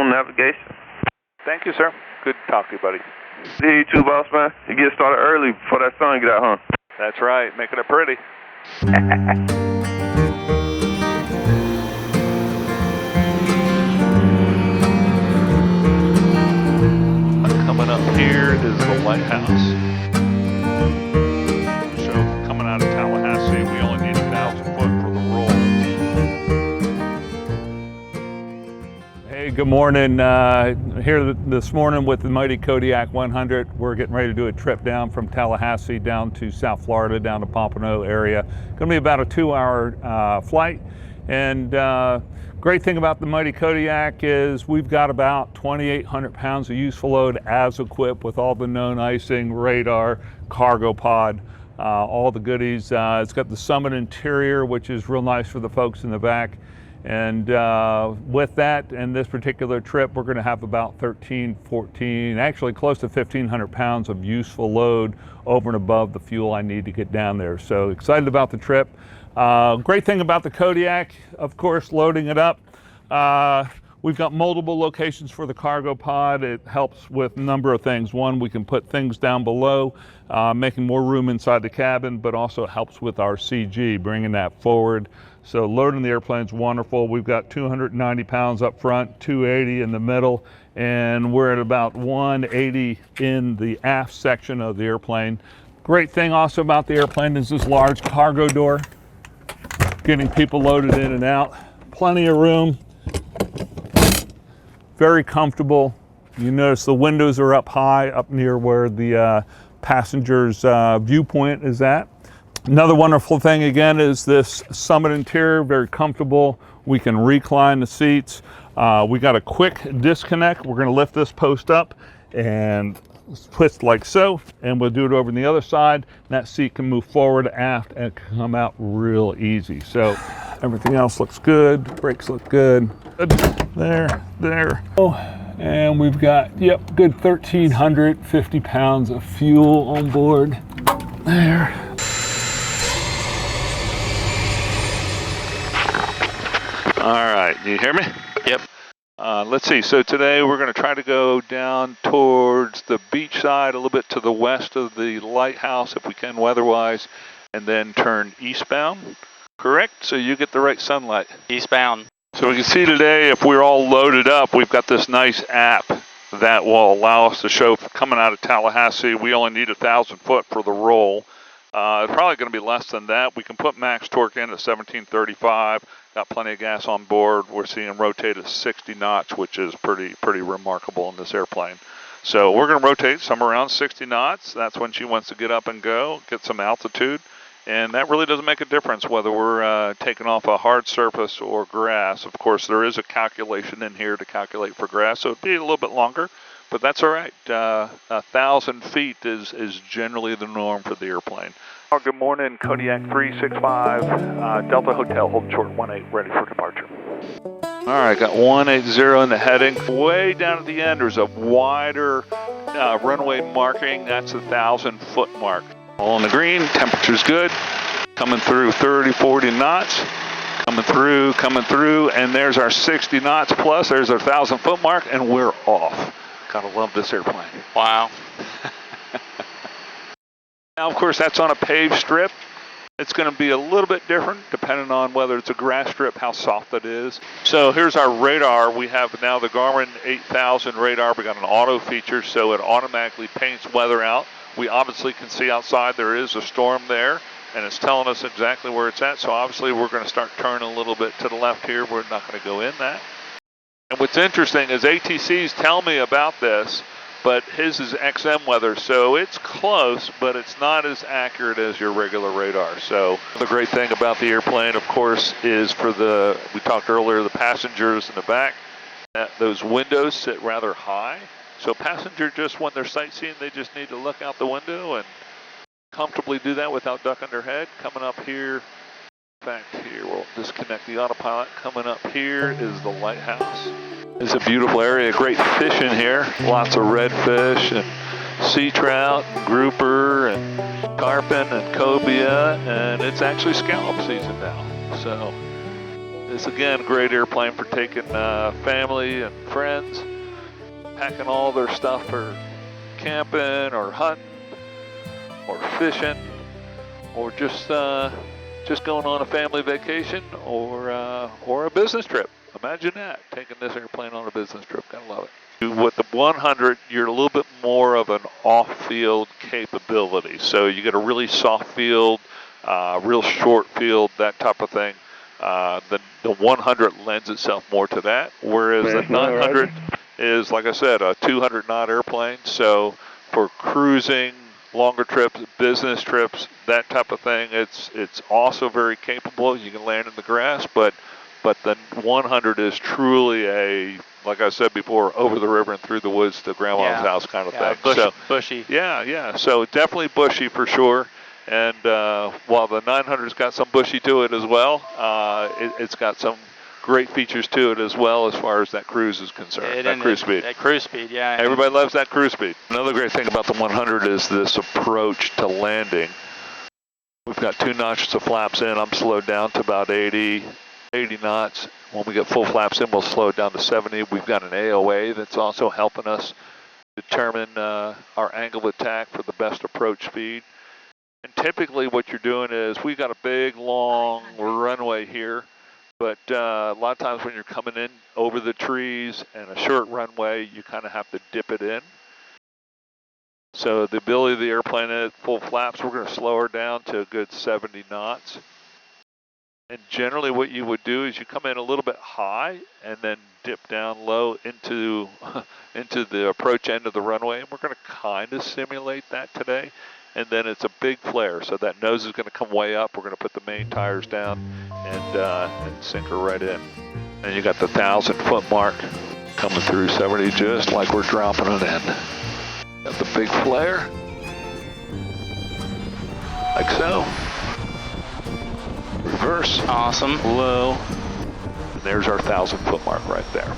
on navigation. Thank you, sir. Good to talk to you, buddy. See you too, boss man. You get started early before that sun get out, huh? That's right, making it pretty. Coming up here is the lighthouse. So coming out of Tallahassee, we only need 1,000 foot for the roll. Hey, good morning. Here this morning with the mighty Kodiak 100. We're getting ready to do a trip down from Tallahassee down to South Florida, down to Pompano area. Going to be about a 2-hour flight. And great thing about the mighty Kodiak is we've got about 2,800 pounds of useful load as equipped with all the known icing, radar, cargo pod, all the goodies. It's got the Summit interior, which is real nice for the folks in the back. And with that and this particular trip, we're going to have about 14, actually close to 1,500 pounds of useful load over and above the fuel I need to get down there. So excited about the trip. Great thing about the Kodiak, of course, loading it up. We've got multiple locations for the cargo pod. It helps with a number of things. One, we can put things down below, making more room inside the cabin, but also helps with our CG, bringing that forward. So loading the airplane's wonderful. We've got 290 pounds up front, 280 in the middle, and we're at about 180 in the aft section of the airplane. Great thing also about the airplane is this large cargo door, getting people loaded in and out. Plenty of room, very comfortable. You notice the windows are up high, up near where the passenger's viewpoint is at. Another wonderful thing again is this Summit interior, very comfortable. We can recline the seats. We got a quick disconnect. We're gonna lift this post up and twist like so, and we'll do it over on the other side. And that seat can move forward, aft, and come out real easy. So everything else looks good. Brakes look good. There. Oh, and we've got, yep, good 1,350 pounds of fuel on board. There. All right, do you hear me? Yep. Let's see, so today we're going to try to go down towards the beach side, a little bit to the west of the lighthouse if we can weather-wise, and then turn eastbound, correct? So you get the right sunlight. Eastbound. So we can see today if we're all loaded up, we've got this nice app that will allow us to show coming out of Tallahassee, we only need 1,000 foot for the roll. It's probably going to be less than that. We can put max torque in at 1735. Got plenty of gas on board. We're seeing rotate at 60 knots, which is pretty remarkable in this airplane. So we're going to rotate somewhere around 60 knots. That's when she wants to get up and go, get some altitude. And that really doesn't make a difference whether we're taking off a hard surface or grass. Of course, there is a calculation in here to calculate for grass, so it'd be a little bit longer, but that's all right. 1,000 feet is generally the norm for the airplane. Oh, good morning, Kodiak 365, Delta Hotel, hold short 18, ready for departure. All right, got 180 in the heading. Way down at the end, there's a wider runway marking. That's the 1,000 foot mark. All in the green, temperature's good. Coming through 30, 40 knots. Coming through, and there's our 60 knots plus. There's our 1,000 foot mark, and we're off. Gotta love this airplane. Wow. Now, of course, that's on a paved strip. It's going to be a little bit different depending on whether it's a grass strip, how soft it is. So here's our radar. We have now the Garmin 8000 radar. We got an auto feature, so it automatically paints weather out. We obviously can see outside there is a storm there, and it's telling us exactly where it's at. So obviously we're going to start turning a little bit to the left here. We're not going to go in that. And what's interesting is ATCs tell me about this, but his is XM weather, so it's close, but it's not as accurate as your regular radar. So the great thing about the airplane, of course, is for we talked earlier, the passengers in the back, those windows sit rather high. So passenger just when they're sightseeing, they just need to look out the window and comfortably do that without ducking their head. Coming up here, back here, we'll disconnect the autopilot. Coming up here is the lighthouse. It's a beautiful area, great fish in here. Lots of redfish and sea trout and grouper and tarpon and cobia, and it's actually scallop season now. So It's again a great airplane for taking family and friends, packing all their stuff for camping or hunting or fishing, or just going on a family vacation or a business trip. Imagine that, taking this airplane on a business trip. Gotta love it. With the 100, you're a little bit more of an off-field capability. So you get a really soft field, real short field, that type of thing. The 100 lends itself more to that, whereas the 900 is, like I said, a 200-knot airplane. So for cruising, longer trips, business trips, that type of thing, it's also very capable. You can land in the grass, but the 100 is truly a, like I said before, over the river and through the woods to grandma's house kind of thing. Bushy. Yeah. So definitely bushy for sure. And while the 900's got some bushy to it as well, it's got some great features to it as well as far as that cruise is concerned. That cruise speed. That cruise speed, yeah. Everybody loves that cruise speed. Another great thing about the 100 is this approach to landing. We've got 2 notches of flaps in. I'm slowed down to about 80 knots. When we get full flaps in, we'll slow it down to 70. We've got an AOA that's also helping us determine our angle of attack for the best approach speed. And typically what you're doing is, we've got a big, long runway here, but a lot of times when you're coming in over the trees and a short runway, you kind of have to dip it in. So the ability of the airplane at full flaps, we're going to slow her down to a good 70 knots. And generally what you would do is you come in a little bit high and then dip down low into the approach end of the runway. And we're going to kind of simulate that today. And then it's a big flare. So that nose is going to come way up. We're going to put the main tires down and sink her right in. And you got the 1,000-foot mark coming through 70 just like we're dropping it in. Got the big flare. Like so. Reverse. Awesome. Low. And there's our 1,000-foot mark right there.